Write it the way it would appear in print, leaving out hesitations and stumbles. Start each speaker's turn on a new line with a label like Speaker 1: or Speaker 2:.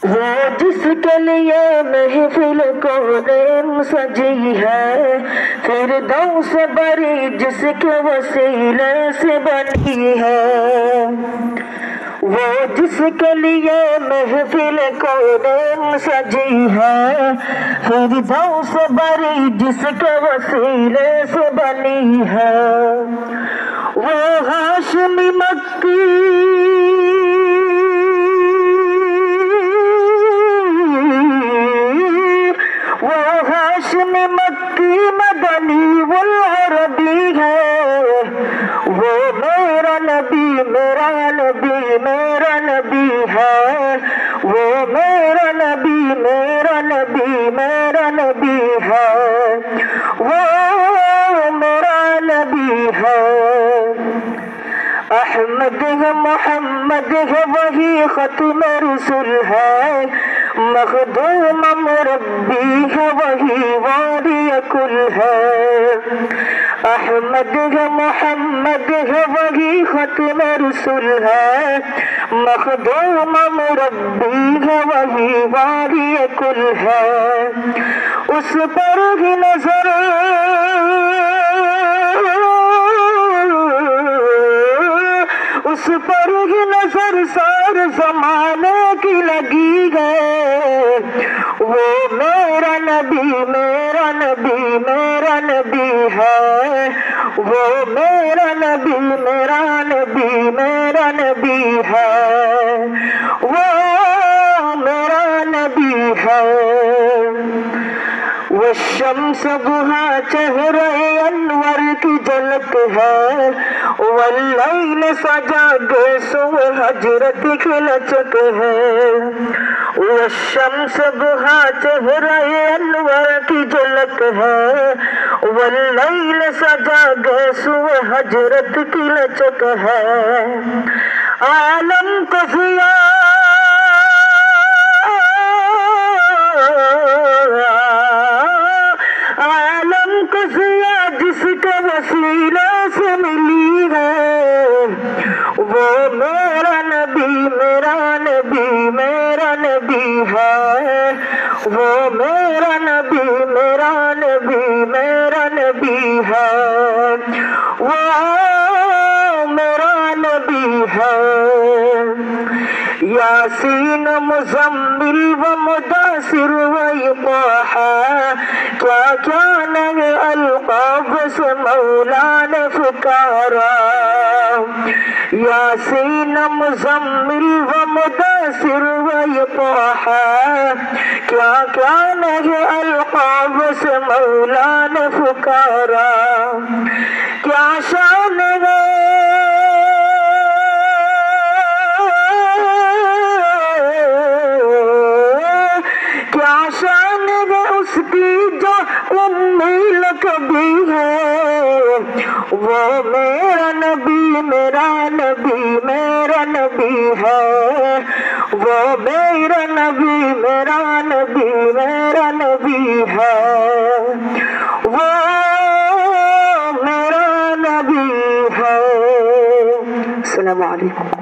Speaker 1: وہ جس کے لیے محفل کونین سجی ہے، فردوس بری جس کے وسیلے سے بنی ہے۔ وہ جس کے لیے محفل کونین سجی ہے، فردوس بری جس کے وسیلے سے بنی ہے۔ وہ ہاشمی مکی، مکی مدنی والعربی ہے۔ وہ میرا نبی میرا نبی میرا نبی ہے۔ وہ میرا نبی میرا نبی میرا نبی ہے۔ وہ میرا نبی ہے۔ احمد ہے محمد ہے وہی ختم رسول ہے، مخدوم مربی ہے وہی واری کل ہے۔ احمد ہے محمد ہے وہی ختم رسول ہے، مخدوم مربی ہے وہی واری کل ہے۔ اس پر ہی نظر اس پر ہی نظر سار زمانے کی لگی ہے۔ وہ میرا نبی میرا نبی میرا نبی ہے۔ وہ میرا نبی میرا نبی میرا نبی ہے۔ وہ میرا نبی ہے۔ والشمس ضحیٰ چہرہ انور کی جھلک ہے، واللیل سجا گیسو حجرت کی لچک ہے۔ والشمس ضحیٰ چہرہ انور کی جھلک ہے، واللیل سجا گیسو حجرت کی لچک ہے۔ عالم کو ضیاء جس کے وسیلے سے ملی ہے، وہ میرا نبی میرا نبی میرا نبی ہے۔ وہ میرا نبی میرا نبی میرا نبی ہے۔ وہ میرا نبی ہے۔ یاسین مزمل و مدثر و طٰہٰ، کیا کیا نئے القاب سے مولا نے پکارا۔ یاسین مزمل و مدثر و طٰہٰ، کیا کیا نئے القاب سے مولا نے پکارا۔ کیا شان ہے شان ہے اس کی جو امی لقبی ہے۔ وہ میرا نبی میرا نبی میرا نبی ہے۔ وہ میرا نبی میرا نبی میرا نبی ہے۔ وہ میرا نبی ہے۔ السلام علیکم۔